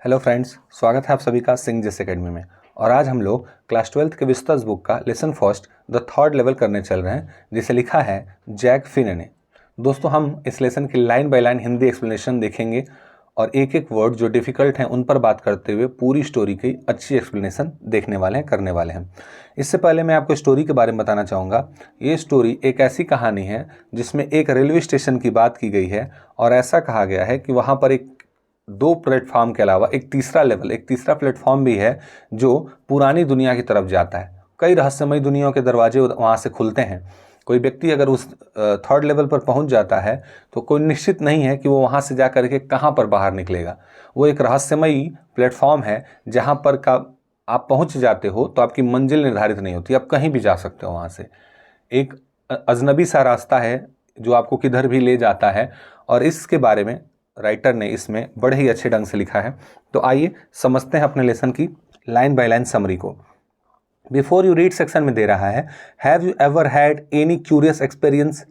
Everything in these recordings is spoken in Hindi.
हेलो फ्रेंड्स, स्वागत है आप सभी का सिंह जिस एकेडमी में। और आज हम लोग क्लास 12th के विस्तास बुक का lesson first the third level करने चल रहे हैं, जिसे लिखा है जैक फिने ने। दोस्तों, हम इस लेसन की line by line Hindi explanation देखेंगे और एक एक वर्ड जो डिफ़िकल्ट हैं उन पर बात करते हुए पूरी स्टोरी की अच्छी एक्सप्लेनेशन देखने वाले हैं, करने वाले हैं। इससे पहले मैं आपको स्टोरी के बारे में बताना चाहूँगा। ये स्टोरी एक ऐसी कहानी है जिसमें एक रेलवे स्टेशन की बात की गई है और ऐसा कहा गया है कि वहाँ पर एक 2 प्लेटफॉर्म के अलावा एक तीसरा प्लेटफॉर्म भी है जो पुरानी दुनिया की तरफ जाता है। कई रहस्यमय दुनियाओं के दरवाजे वहाँ से खुलते हैं। कोई व्यक्ति अगर उस थर्ड लेवल पर पहुँच जाता है तो कोई निश्चित नहीं है कि वो वहाँ से जा कर के कहाँ पर बाहर निकलेगा। वो एक रहस्यमयी प्लेटफॉर्म है जहाँ पर का आप पहुँच जाते हो तो आपकी मंजिल निर्धारित नहीं होती, आप कहीं भी जा सकते हो। वहाँ से एक अजनबी सा रास्ता है जो आपको किधर भी ले जाता है और इसके बारे में राइटर ने इसमें बड़े ही अच्छे ढंग से लिखा है। तो आइए समझते हैं अपने लेसन की लाइन बाय लाइन समरी को। बिफोर यू रीड सेक्शन में दे रहा है, have you ever had any curious experience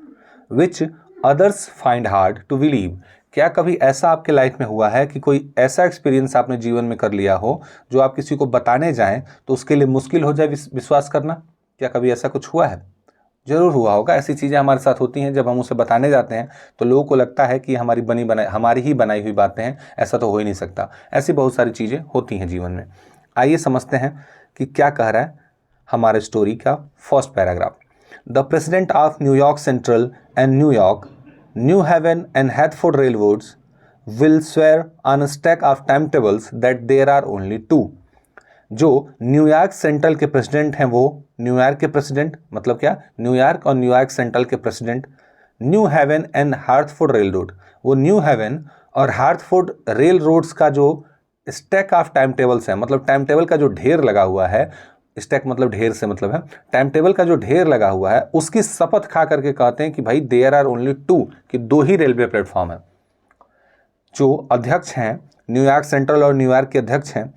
which others find hard to believe. क्या कभी ऐसा आपके लाइफ में हुआ है कि कोई ऐसा एक्सपीरियंस आपने जीवन में कर लिया हो जो आप किसी को बताने जाएं तो उसके लिए मुश्किल हो जाए विश्वास करना? क्या कभी ऐसा कुछ हुआ है? जरूर हुआ होगा। ऐसी चीज़ें हमारे साथ होती हैं, जब हम उसे बताने जाते हैं तो लोगों को लगता है कि हमारी ही बनाई हुई बातें हैं, ऐसा तो हो ही नहीं सकता। ऐसी बहुत सारी चीज़ें होती हैं जीवन में। आइए समझते हैं कि क्या कह रहा है हमारे स्टोरी का first paragraph. The president of New York Central and New York, New Haven and Hartford railroads will swear on a stack of timetables that there are only two। जो न्यूयॉर्क सेंट्रल के प्रेसिडेंट हैं, वो न्यूयॉर्क के प्रेसिडेंट मतलब क्या, न्यूयॉर्क और न्यूयॉर्क सेंट्रल के president, New Haven and Hartford railroad, वो न्यू हेवन और हार्थफोर्ड रेल रोड्स का जो स्टैक ऑफ टाइम टेबल्स है, मतलब टाइम टेबल का जो ढेर लगा हुआ है, स्टैक मतलब ढेर से मतलब है, टाइम टेबल का जो ढेर लगा हुआ है उसकी शपथ खा करके कहते हैं कि भाई देयर आर ओनली टू, कि 2 ही रेलवे प्लेटफॉर्म है। जो अध्यक्ष हैं न्यूयॉर्क सेंट्रल और न्यूयॉर्क के अध्यक्ष हैं,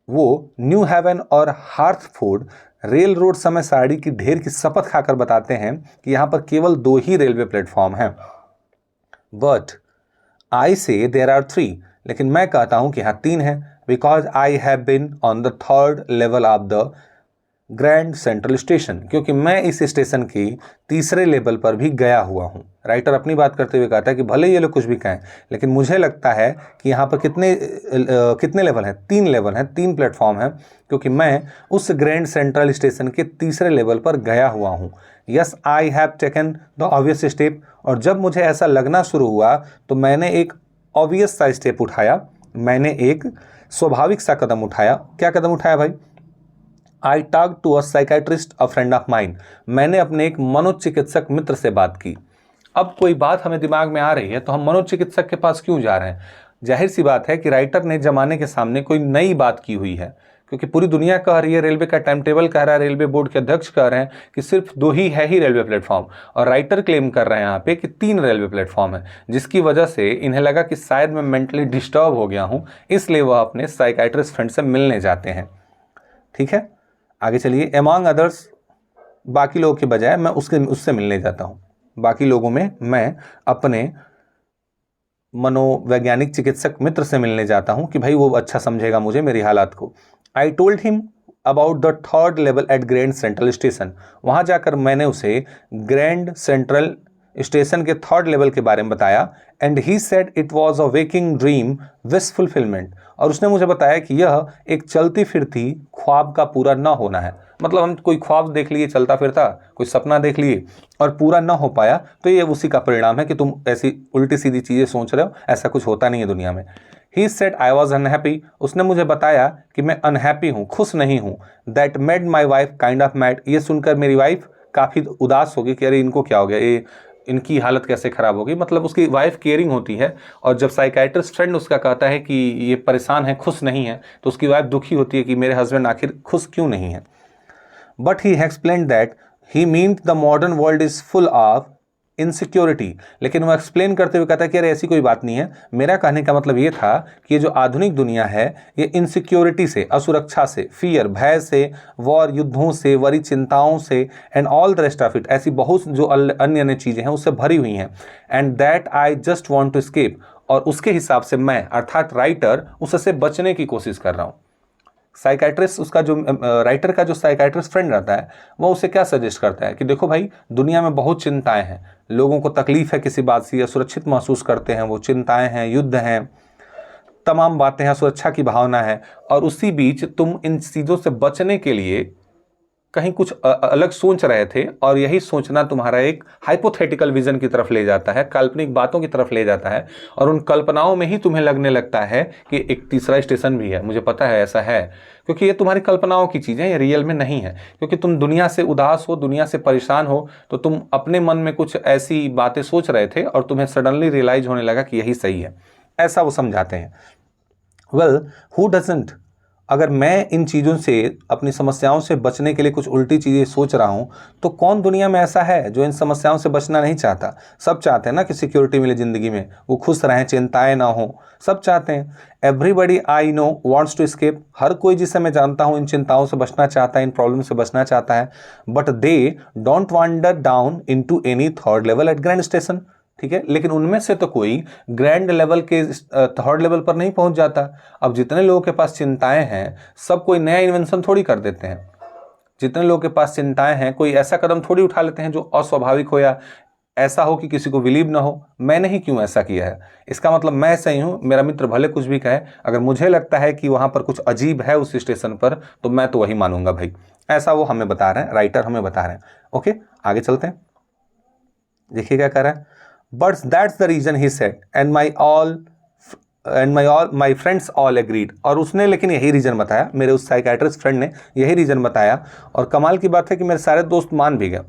वो न्यू हेवन और हार्थफोर्ड रेल रोड समय सारणी की ढेर की शपथ खाकर बताते हैं कि यहाँ पर केवल 2 ही रेलवे प्लेटफॉर्म हैं। बट आई से देयर आर 3, लेकिन मैं कहता हूँ कि यहाँ 3 हैं। Because I have been on the third level of the grand Central station, क्योंकि मैं इस स्टेशन की तीसरे लेवल पर भी गया हुआ हूँ। राइटर अपनी बात करते हुए कहता है कि भले ये लोग कुछ भी कहें, लेकिन मुझे लगता है कि यहाँ पर कितने लेवल हैं? 3 लेवल हैं, 3 प्लेटफॉर्म हैं, क्योंकि मैं उस ग्रैंड सेंट्रल स्टेशन के तीसरे लेवल पर गया हुआ हूँ। Yes, I have taken the obvious step, और जब मुझे ऐसा लगना शुरू हुआ तो मैंने एक ऑब्वियस सा स्टेप उठाया, मैंने एक स्वाभाविक सा कदम उठाया। क्या कदम उठाया भाई? I talk to a psychiatrist, a friend of mine, मैंने अपने एक मनोचिकित्सक मित्र से बात की। अब कोई बात हमें दिमाग में आ रही है तो हम मनोचिकित्सक के पास क्यों जा रहे हैं? जाहिर सी बात है कि राइटर ने जमाने के सामने कोई नई बात की हुई है, क्योंकि पूरी दुनिया कह रही है, रेलवे का टाइम टेबल कह रहा है, रेलवे बोर्ड के अध्यक्ष कह रहे हैं कि सिर्फ 2 ही है ही रेलवे प्लेटफॉर्म, और राइटर क्लेम कर रहे हैं यहाँ पे कि 3 रेलवे प्लेटफॉर्म है, जिसकी वजह से इन्हें लगा कि शायद मैं मेंटली डिस्टर्ब हो गया हूँ, इसलिए वह अपने साइकाइट्रिस्ट फ्रेंड से मिलने जाते हैं। ठीक है, आगे चलिए। एमॉन्ग अदर्स, बाकी लोगों के बजाय मैं उससे मिलने जाता हूँ। बाकी लोगों में मैं अपने मनोवैज्ञानिक चिकित्सक मित्र से मिलने जाता हूँ कि भाई वो अच्छा समझेगा मुझे, मेरी हालात को। I told him about the third level at Grand Central Station, वहाँ जाकर मैंने उसे ग्रैंड सेंट्रल स्टेशन के थर्ड लेवल के बारे में बताया। And he said it was a waking dream wish fulfilment, और उसने मुझे बताया कि यह एक चलती फिरती ख्वाब का पूरा न होना है। मतलब हम कोई ख्वाब देख लिए चलता फिरता, कोई सपना देख लिए और पूरा न हो पाया, तो ये उसी का परिणाम है कि तुम ऐसी उल्टी सीधी चीज़ें सोच रहे हो, ऐसा कुछ होता नहीं है दुनिया में। He said I was unhappy, उसने मुझे बताया कि मैं अनहैप्पी हूँ, खुश नहीं हूँ। That made my wife kind of mad, ये सुनकर मेरी वाइफ काफ़ी उदास होगी कि अरे इनको क्या हो गया, ये इनकी हालत कैसे ख़राब होगी। मतलब उसकी वाइफ केयरिंग होती है, और जब साइकाइट्रिस्ट फ्रेंड उसका कहता है कि ये परेशान है, खुश नहीं है, तो उसकी वाइफ दुखी होती है कि मेरे हस्बैंड आखिर खुश क्यों नहीं है। But he explain that he meant the modern world is full of insecurity, लेकिन वो एक्सप्लेन करते हुए कहता है कि अरे ऐसी कोई बात नहीं है। मेरा कहने का मतलब ये था कि ये जो आधुनिक दुनिया है ये इनसिक्योरिटी से, असुरक्षा से, फियर भय से, वॉर युद्धों से, वरी चिंताओं से, and all the rest of it, ऐसी बहुत जो अन्य अन्य चीज़ें हैं उससे भरी हुई हैं। And that I just want to escape, और उसके हिसाब से मैं अर्थात राइटर उससे बचने की कोशिश कर रहा हूँ। साइकाइट्रिस्ट उसका जो राइटर का जो साइकाइट्रिस्ट फ्रेंड रहता है वो उसे क्या सजेस्ट करता है कि देखो भाई, दुनिया में बहुत चिंताएं हैं, लोगों को तकलीफ है किसी बात से, असुरक्षित महसूस करते हैं, वो चिंताएं हैं, युद्ध हैं, तमाम बातें हैं, सुरक्षा की भावना है, और उसी बीच तुम इन चीज़ों से बचने के लिए कहीं कुछ अलग सोच रहे थे, और यही सोचना तुम्हारा एक हाइपोथेटिकल विजन की तरफ ले जाता है, काल्पनिक बातों की तरफ ले जाता है, और उन कल्पनाओं में ही तुम्हें लगने लगता है कि एक तीसरा स्टेशन भी है। मुझे पता है ऐसा है, क्योंकि ये तुम्हारी कल्पनाओं की चीज़ें, ये रियल में नहीं है। क्योंकि तुम दुनिया से उदास हो, दुनिया से परेशान हो, तो तुम अपने मन में कुछ ऐसी बातें सोच रहे थे और तुम्हें सडनली रियलाइज होने लगा कि यही सही है। ऐसा वो समझाते हैं। Well, who doesn't? अगर मैं इन चीज़ों से, अपनी समस्याओं से बचने के लिए कुछ उल्टी चीज़ें सोच रहा हूँ, तो कौन दुनिया में ऐसा है जो इन समस्याओं से बचना नहीं चाहता? सब चाहते हैं ना कि सिक्योरिटी मिले ज़िंदगी में, वो खुश रहें, चिंताएं ना हो, सब चाहते हैं। Everybody I know wants to escape. हर कोई जिसे मैं जानता हूँ इन चिंताओं से बचना चाहता है, इन प्रॉब्लम से बचना चाहता है। But they don't wander down into any third level at Grand station. ठीक है, लेकिन उनमें से तो कोई ग्रैंड लेवल के थर्ड लेवल पर नहीं पहुंच जाता। अब जितने लोगों के पास चिंताएं हैं, सब कोई नया इन्वेंशन थोड़ी कर देते हैं। जितने लोगों के पास चिंताएं हैं, कोई ऐसा कदम थोड़ी उठा लेते हैं जो अस्वाभाविक हो या ऐसा हो कि किसी को बिलीव ना हो। मैंने ही क्यों ऐसा किया है, इसका मतलब मैं सही हूं, मेरा मित्र भले कुछ भी कहे, अगर मुझे लगता है कि वहां पर कुछ अजीब है उस स्टेशन पर, तो मैं तो वही मानूंगा भाई। ऐसा वो हमें बता रहे हैं, राइटर हमें बता रहे हैं। ओके, आगे चलते हैं। देखिए क्या कह रहा है। But that's the reason he said, and my friends all agreed। और उसने लेकिन यही रीज़न बताया, मेरे उस साइकाइट्रिस्ट फ्रेंड ने यही रीज़न बताया, और कमाल की बात है कि मेरे सारे दोस्त मान भी गए।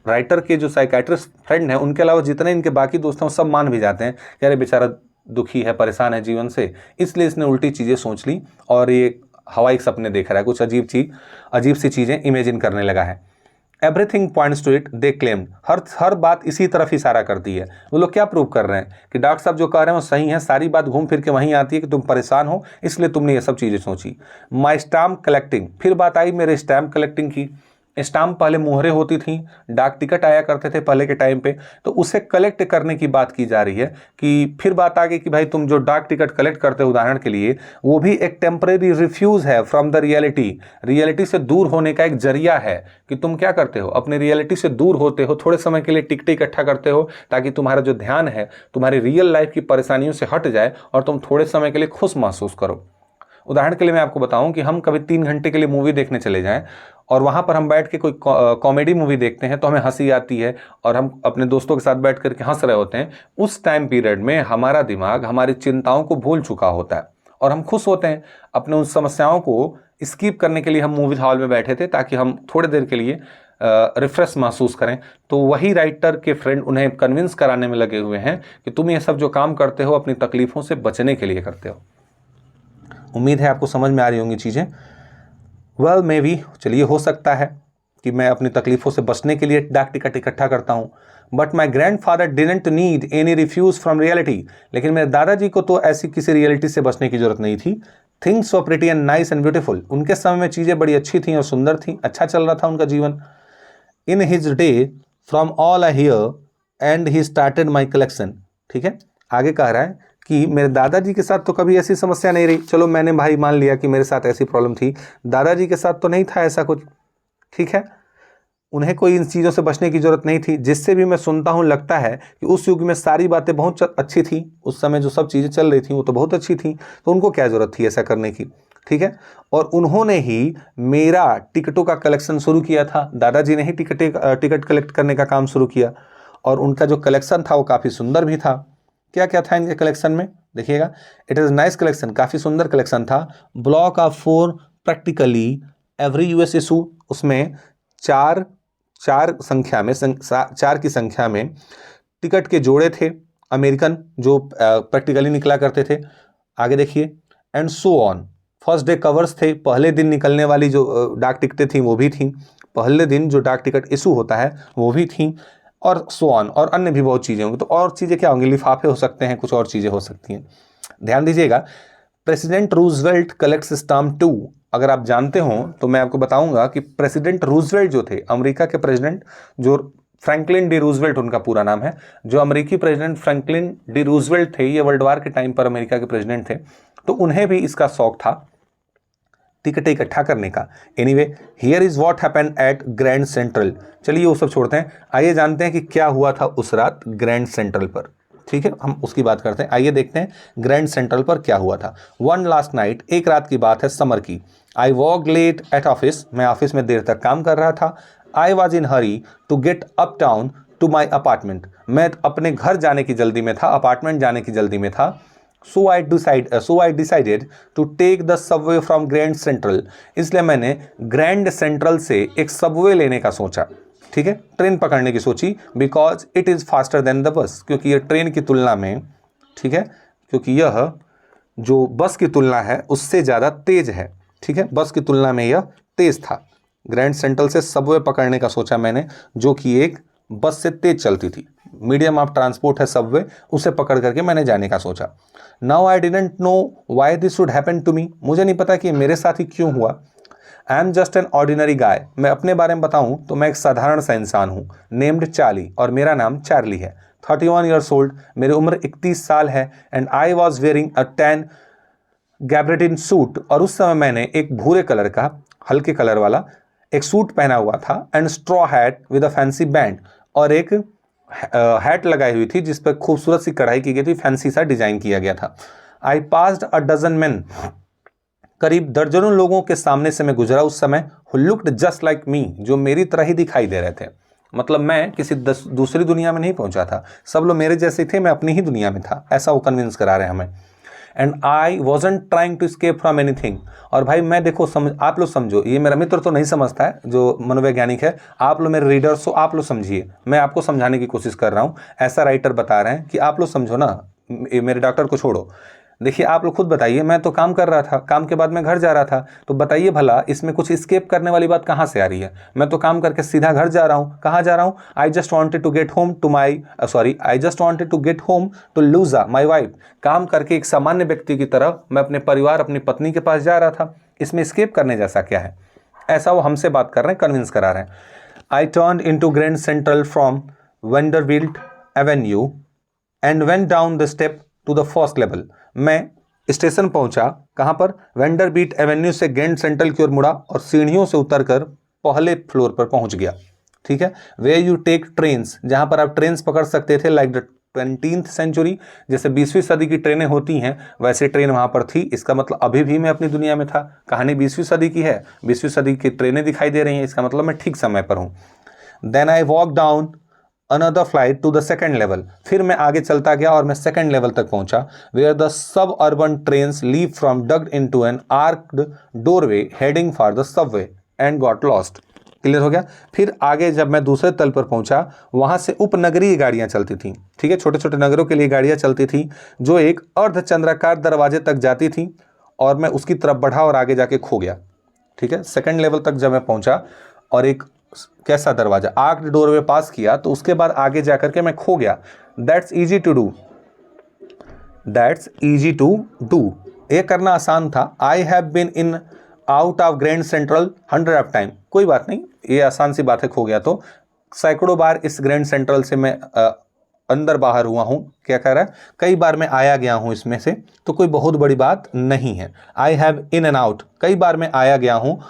राइटर के जो साइकाइट्रिस्ट फ्रेंड हैं, उनके अलावा जितने इनके बाकी दोस्त हैं, वो सब मान भी जाते हैं कि अरे बेचारा दुखी है, परेशान है जीवन से, इसलिए इसने उल्टी चीज़ें सोच ली और ये हवाई सपने देख रहा है, कुछ अजीब सी चीज़ें इमेजिन करने लगा है। Everything points to it, they claimed. हर बात इसी तरफ इशारा करती है। वो लोग क्या प्रूव कर रहे हैं कि डॉक्टर साहब जो कह रहे हैं वो सही है, सारी बात घूम फिर के वहीं आती है कि तुम परेशान हो, इसलिए तुमने ये सब चीज़ें सोची। माई स्टाम्प कलेक्टिंग, फिर बात आई मेरे स्टैम्प कलेक्टिंग की। स्टाम्प पहले मुहरें होती थी, डाक टिकट आया करते थे पहले के टाइम पे, तो उसे कलेक्ट करने की बात की जा रही है। कि फिर बात आ गई कि भाई तुम जो डाक टिकट कलेक्ट करते हो उदाहरण के लिए, वो भी एक टेम्परेरी रिफ्यूज़ है फ्रॉम द रियलिटी से दूर होने का एक जरिया है। कि तुम क्या करते हो, अपने रियलिटी से दूर होते हो, थोड़े समय के लिए टिकटें इकट्ठा करते हो, ताकि तुम्हारा जो ध्यान है तुम्हारी रियल लाइफ की परेशानियों से हट जाए और तुम थोड़े समय के लिए खुश महसूस करो। उदाहरण के लिए मैं आपको बताऊं कि हम कभी 3 घंटे के लिए मूवी देखने चले जाएं और वहां पर हम बैठ के कोई कॉमेडी मूवी देखते हैं, तो हमें हंसी आती है और हम अपने दोस्तों के साथ बैठ करके हंस रहे होते हैं। उस टाइम पीरियड में हमारा दिमाग हमारी चिंताओं को भूल चुका होता है और हम खुश होते हैं। अपने उन समस्याओं को स्किप करने के लिए हम मूवी हॉल में बैठे थे, ताकि हम थोड़ी देर के लिए रिफ्रेश महसूस करें। तो वही राइटर के फ्रेंड उन्हें कन्विंस कराने में लगे हुए हैं कि तुम ये सब जो काम करते हो अपनी तकलीफ़ों से बचने के लिए करते हो। उम्मीद है आपको समझ में आ रही होंगी चीज़ें। वेल मे बी, चलिए हो सकता है कि मैं अपनी तकलीफ़ों से बचने के लिए डाक टिकट इकट्ठा करता हूँ। But my grand father didn't need any refuse from reality. लेकिन मेरे दादाजी को तो ऐसी किसी रियलिटी से बचने की जरूरत नहीं थी। Things were pretty and nice and beautiful. उनके समय में चीज़ें बड़ी अच्छी थी और सुंदर थी, अच्छा चल रहा था उनका जीवन। In his day from all I hear and he started my collection. ठीक है, आगे कह रहा है कि मेरे दादाजी के साथ तो कभी ऐसी समस्या नहीं रही। चलो मैंने भाई मान लिया कि मेरे साथ ऐसी प्रॉब्लम थी, दादाजी के साथ तो नहीं था ऐसा कुछ। ठीक है, उन्हें कोई इन चीज़ों से बचने की जरूरत नहीं थी। जिससे भी मैं सुनता हूँ लगता है कि उस युग में सारी बातें बहुत अच्छी थी, उस समय जो सब चीज़ें चल रही थी वो तो बहुत अच्छी थी, तो उनको क्या ज़रूरत थी ऐसा करने की। ठीक है, और उन्होंने ही मेरा टिकटों का कलेक्शन शुरू किया था। दादाजी ने ही टिकट कलेक्ट करने का काम शुरू किया और उनका जो कलेक्शन था वो काफ़ी सुंदर भी था। क्या क्या था इनके कलेक्शन में, देखिएगा। इट इज़ नाइस कलेक्शन, काफ़ी सुंदर कलेक्शन था। Block of 4 practically every US issue. उसमें चार की संख्या में टिकट के जोड़े थे अमेरिकन, जो प्रैक्टिकली निकला करते थे। आगे देखिए, and so on. First day covers थे, पहले दिन निकलने वाली जो डाक टिकटें थी वो भी थी, पहले दिन जो डाक टिकट इशू होता है वो भी थी, और सो ऑन, और अन्य भी बहुत चीज़ें होंगी। तो और चीज़ें क्या होंगी, लिफाफे हो सकते हैं, कुछ और चीज़ें हो सकती हैं। ध्यान दीजिएगा, प्रेसिडेंट रूजवेल्ट कलेक्ट्स स्टाम्प 2। अगर आप जानते हो तो मैं आपको बताऊंगा कि प्रेसिडेंट रूजवेल्ट जो थे, अमेरिका के प्रेसिडेंट जो फ्रैंकलिन डी रूजवेल्ट उनका पूरा नाम है। जो अमेरिकी प्रेसिडेंट फ्रैंकलिन डी रूजवेल्ट थे, ये वर्ल्ड वार के टाइम पर अमेरिका के प्रेसिडेंट थे, तो उन्हें भी इसका शौक था टिकटें इकट्ठा करने का। Anyway, here is what happened at Grand central. चलिए वो सब छोड़ते हैं, आइए जानते हैं कि क्या हुआ था उस रात ग्रैंड सेंट्रल पर। ठीक है, हम उसकी बात करते हैं। आइए देखते हैं ग्रैंड सेंट्रल पर क्या हुआ था। वन लास्ट नाइट, एक रात की बात है समर की। I walk late at office, मैं ऑफिस में देर तक काम कर रहा था। I was in hurry to get uptown to my apartment, मैं अपने घर जाने की जल्दी में था, अपार्टमेंट जाने की जल्दी में था। So I decided to take the subway from Grand Central, इसलिए मैंने ग्रैंड सेंट्रल से एक सबवे लेने का सोचा। ठीक है, ट्रेन पकड़ने की सोची, because it is faster than the bus, क्योंकि यह ट्रेन की तुलना में, ठीक है, क्योंकि यह जो बस की तुलना है उससे ज़्यादा तेज है। ठीक है, बस की तुलना में यह तेज था। ग्रैंड सेंट्रल से सबवे पकड़ने का सोचा मैंने, जो कि एक बस से तेज चलती थी। मीडियम ऑफ ट्रांसपोर्ट है सबवे, उसे पकड़ करके मैंने जाने का सोचा। Now I didn't know why this should happen to me, मुझे नहीं पता कि मेरे साथ ही क्यों हुआ। I am just an ordinary guy, मैं अपने बारे में बताऊं तो मैं एक साधारण सा इंसान हूँ, नेम्ड चार्ली, और मेरा नाम चार्ली है। 31 ईयर्स ओल्ड, मेरी उम्र 31 साल है। And I was wearing a tan gabardine suit, और उस समय मैंने एक भूरे कलर का, हल्के कलर वाला एक सूट पहना हुआ था। And straw hat with a fancy band, और एक हैट लगाई हुई थी जिस पर खूबसूरत सी कढ़ाई की गई थी, फैंसी सा डिजाइन किया गया था। I passed a dozen man, करीब दर्जनों लोगों के सामने से मैं गुजरा उस समय, who looked just like me, जो मेरी तरह ही दिखाई दे रहे थे। मतलब मैं किसी दूसरी दुनिया में नहीं पहुंचा था, सब लोग मेरे जैसे थे, मैं अपनी ही दुनिया में था, ऐसा वो कन्विंस करा रहे हैं हमें। And I wasn't trying to escape from anything, और भाई मैं देखो आप लोग समझो, ये मेरा मित्र तो नहीं समझता है जो मनोवैज्ञानिक है, आप लोग मेरे रीडर्स हो, आप लोग समझिए, मैं आपको समझाने की कोशिश कर रहा हूँ। ऐसा राइटर बता रहे हैं कि आप लोग समझो ना, मेरे डॉक्टर को छोड़ो। देखिए आप लोग खुद बताइए, मैं तो काम कर रहा था, काम के बाद मैं घर जा रहा था, तो बताइए भला इसमें कुछ स्केप करने वाली बात कहाँ से आ रही है। मैं तो काम करके सीधा घर जा रहा हूँ। कहाँ जा रहा हूँ? I just wanted to get home to Louisa my wife. काम करके एक सामान्य व्यक्ति की तरह मैं अपने परिवार, अपनी पत्नी के पास जा रहा था, इसमें स्केप करने जैसा क्या है? ऐसा वो हमसे बात कर रहे हैं, कन्विंस करा रहे हैं। I turn in to Grand Central from Vanderbilt Avenue and went down the step to the first level. मैं स्टेशन पहुंचा, कहां पर? वेंडरबिल्ट एवेन्यू से ग्रैंड सेंट्रल की ओर मुड़ा और सीढ़ियों से उतरकर पहले फ्लोर पर पहुंच गया। ठीक है, वे यू टेक ट्रेन्स, जहां पर आप ट्रेन्स पकड़ सकते थे, लाइक द 20th सेंचुरी, जैसे 20वीं सदी की ट्रेनें होती हैं वैसे ट्रेन वहां पर थी। इसका मतलब अभी भी मैं अपनी दुनिया में था, कहानी 20वीं सदी की है, 20वीं सदी की ट्रेनें दिखाई दे रही हैं, इसका मतलब मैं ठीक समय पर हूं। Then I walk down another flight to the second level, फिर मैं आगे चलता गया और मैं सेकेंड लेवल तक पहुंचा, where the suburban trains leave from ducked into an arched doorway heading for the subway and got lost. Clear हो गया? फिर आगे जब मैं दूसरे तल पर पहुंचा, वहां से उपनगरीय गाड़ियां चलती थी। ठीक है, छोटे छोटे नगरों के लिए गाड़ियां चलती थी जो एक अर्धचंद्राकार दरवाजे तक जाती थी, और मैं उसकी तरफ बढ़ा और आगे जाके खो गया। ठीक है, सेकेंड लेवल तक जब मैं पहुंचा और एक कैसा दरवाजा, आर्क्ड डोरवे पास किया, तो उसके बाद आगे जाकर के मैं खो गया। दैट्स इजी टू डू, ये करना आसान था। I have been in out of Grand Central 100 of time, कोई बात नहीं, ये आसान सी बात है, खो गया तो। सैकड़ों बार इस ग्रैंड सेंट्रल से मैं अंदर बाहर हुआ हूँ। क्या कह रहा है? कई बार मैं आया गया हूँ इसमें से, तो कोई बहुत बड़ी बात नहीं है। I have in and out, कई बार मैं आया गया हूँ,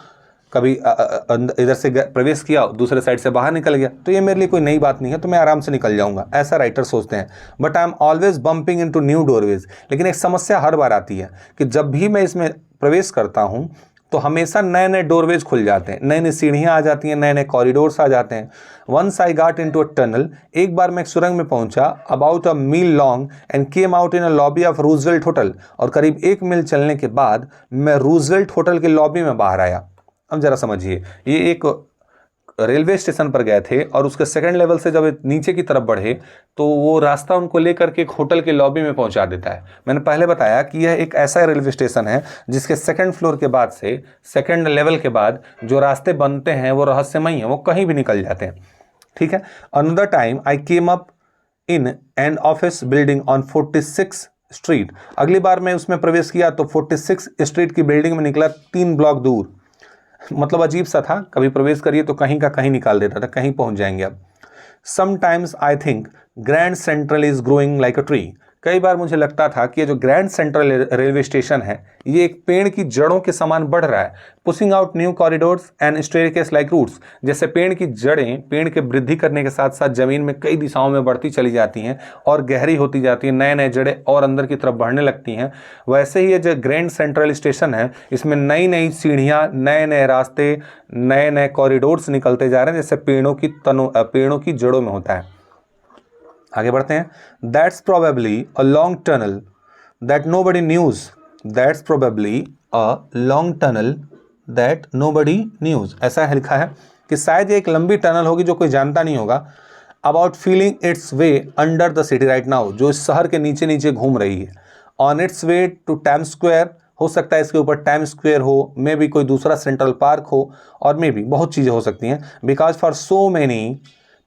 कभी इधर से प्रवेश किया, दूसरे साइड से बाहर निकल गया, तो ये मेरे लिए कोई नई बात नहीं है, तो मैं आराम से निकल जाऊंगा, ऐसा राइटर सोचते हैं। But I am always bumping into new doorways, लेकिन एक समस्या हर बार आती है कि जब भी मैं इसमें प्रवेश करता हूँ तो हमेशा नए नए डोरवेज खुल जाते हैं, नई नई सीढ़ियाँ आ जाती हैं, नए नए कॉरिडोर्स आ जाते हैं। Once I got into a tunnel, एक बार मैं एक सुरंग में पहुंचा, about a mile long, and came out in a lobby of Roosevelt hotel, और करीब 1 मील चलने के बाद मैं रूजवेल्ट होटल के लॉबी में बाहर आया। अब जरा समझिए, ये एक रेलवे स्टेशन पर गए थे और उसके सेकंड लेवल से जब नीचे की तरफ बढ़े तो वो रास्ता उनको लेकर के एक होटल के लॉबी में पहुंचा देता है। मैंने पहले बताया कि यह एक ऐसा रेलवे स्टेशन है जिसके सेकंड फ्लोर के बाद से, सेकंड लेवल के बाद जो रास्ते बनते हैं वो रहस्यमयी हैं, वो कहीं भी निकल जाते हैं। ठीक है, another time I came up in an office building on 46 street, अगली बार मैं उसमें प्रवेश किया तो 46 स्ट्रीट की बिल्डिंग में निकला 3 ब्लॉक दूर। मतलब अजीब सा था, कभी प्रवेश करिए तो कहीं का कहीं निकाल देता था, कहीं पहुंच जाएंगे अब। Sometimes I think grand central is growing like a tree. कई बार मुझे लगता था कि ये जो ग्रैंड सेंट्रल रेलवे स्टेशन है ये एक पेड़ की जड़ों के समान बढ़ रहा है। Pushing out new corridors and staircase like roots, जैसे पेड़ की जड़ें पेड़ के वृद्धि करने के साथ साथ जमीन में कई दिशाओं में बढ़ती चली जाती हैं और गहरी होती जाती है, नए नए जड़ें और अंदर की तरफ बढ़ने लगती हैं, वैसे ही ये जो ग्रैंड सेंट्रल स्टेशन है इसमें नई नई सीढ़ियाँ, नए नए रास्ते, नए नए कॉरिडोर्स निकलते जा रहे हैं, जैसे पेड़ों की जड़ों में होता है। आगे बढ़ते हैं। That's probably a long tunnel that nobody news. That's probably a long tunnel that nobody news. ऐसा है लिखा है कि शायद ये एक लंबी टनल होगी जो कोई जानता नहीं होगा। About feeling its way under the city right now, जो इस शहर के नीचे नीचे घूम रही है। On its way to Time Square, हो सकता है इसके ऊपर टाइम स्क्वायर हो, मे बी कोई दूसरा सेंट्रल पार्क हो, और मे बी बहुत चीज़ें हो सकती हैं। Because for so many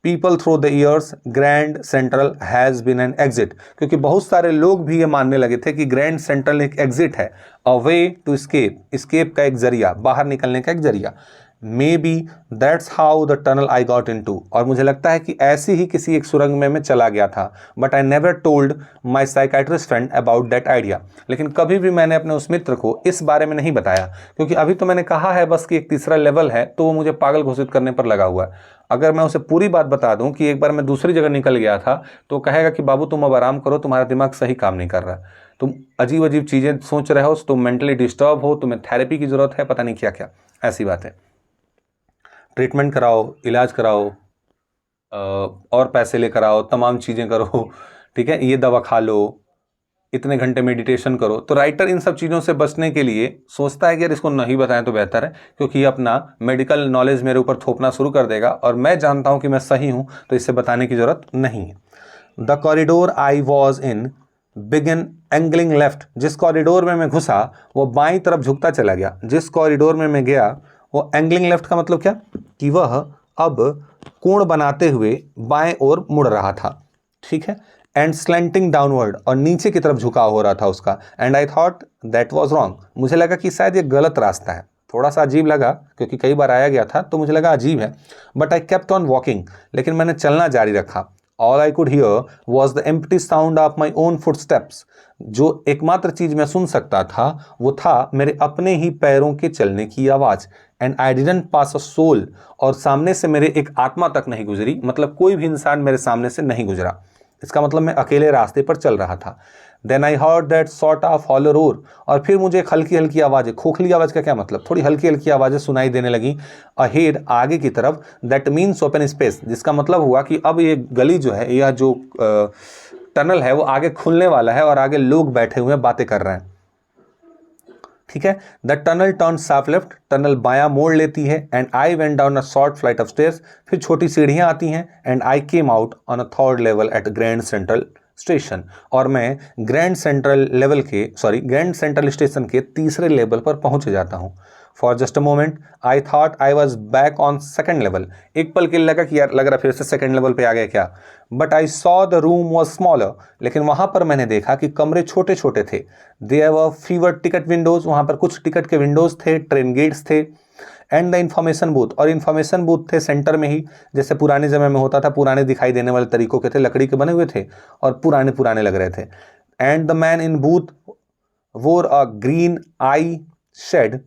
people through the years Grand Central has been an exit, क्योंकि बहुत सारे लोग भी ये मानने लगे थे कि ग्रैंड सेंट्रल एक एग्जिट है, अ वे टू स्केप का एक जरिया, बाहर निकलने का एक जरिया। Maybe that's how the tunnel I got in to, और मुझे लगता है कि ऐसी ही किसी एक सुरंग में मैं चला गया था। But I never told my psychiatrist friend about that idea, लेकिन कभी भी मैंने अपने उस मित्र को इस बारे में नहीं बताया, क्योंकि अभी तो मैंने कहा है बस कि एक तीसरा लेवल है, तो वो मुझे पागल घोषित करने पर लगा हुआ है। अगर मैं उसे पूरी बात बता दूं कि एक बार मैं दूसरी जगह निकल गया था, तो कहेगा कि बाबू तुम अब आराम करो, तुम्हारा दिमाग सही काम नहीं कर रहा, तुम अजीब अजीब चीज़ें सोच रहे हो, तुम मेंटली डिस्टर्ब हो, तुम्हें थेरेपी की जरूरत है, पता नहीं क्या क्या ऐसी बात है। ट्रीटमेंट कराओ, इलाज कराओ, और पैसे लेकर आओ, तमाम चीज़ें करो, ठीक है, ये दवा खा लो, इतने घंटे मेडिटेशन करो। तो राइटर इन सब चीज़ों से बचने के लिए सोचता है कि यार इसको नहीं बताएं तो बेहतर है, क्योंकि ये अपना मेडिकल नॉलेज मेरे ऊपर थोपना शुरू कर देगा, और मैं जानता हूं कि मैं सही हूं, तो इससे बताने की जरूरत नहीं है। The corridor I was in begin angling left, जिस कॉरिडोर में मैं घुसा वो बाईं तरफ झुकता चला गया। जिस कॉरिडोर में मैं गया वो एंगलिंग लेफ्ट का मतलब क्या, कि वह अब कोण बनाते हुए बाएं ओर मुड़ रहा था, ठीक है, एंड स्लैंटिंग डाउनवर्ड, और नीचे की तरफ झुकाव हो रहा था उसका। And I thought that was wrong, मुझे लगा कि शायद ये गलत रास्ता है, थोड़ा सा अजीब लगा क्योंकि कई बार आया गया था तो मुझे लगा अजीब है। But I kept on walking, लेकिन मैंने चलना जारी रखा। All I could hear was the empty sound of my own footsteps, जो एकमात्र चीज मैं सुन सकता था वो था मेरे अपने ही पैरों के चलने की आवाज। And I didn't pass a soul, और सामने से मेरे एक आत्मा तक नहीं गुजरी, मतलब कोई भी इंसान मेरे सामने से नहीं गुजरा, इसका मतलब मैं अकेले रास्ते पर चल रहा था। Then I heard that sort of hollow roar, और फिर मुझे एक हल्की हल्की आवाज़ें, खोखली आवाज़ का क्या मतलब, थोड़ी हल्की हल्की आवाज़ें सुनाई देने लगी अहेड, आगे की तरफ। दैट मीन्स ओपन स्पेस, जिसका मतलब हुआ कि अब ये गली जो है, यह जो टनल है वो आगे खुलने वाला है और आगे लोग बैठे हुए हैं, बातें कर रहे हैं, ठीक है। The tunnel turn sharp left, tunnel बायां मोड़ लेती है। And I went down a short flight of stairs, फिर छोटी सीढ़ियां आती हैं। And I came out on a third level at Grand Central Station, और मैं ग्रैंड सेंट्रल स्टेशन के तीसरे लेवल पर पहुंच जाता हूं। For just a moment I thought I was back on second level, एक पल के लिए लगा कि यार लग रहा फिर से सेकेंड लेवल पे आ गया क्या। But I saw the room was smaller, लेकिन वहां पर मैंने देखा कि कमरे छोटे छोटे थे। There were fewer ticket windows, वहां पर कुछ टिकट के विंडोज थे, ट्रेन गेट्स थे। एंड द इन्फॉर्मेशन बूथ, और इन्फॉर्मेशन बूथ थे सेंटर में ही, जैसे पुराने समय में होता था, पुराने दिखाई देने वाले तरीकों के थे, लकड़ी के बने हुए थे और पुराने पुराने लग रहे थे। And the man in booth wore a green eyeshade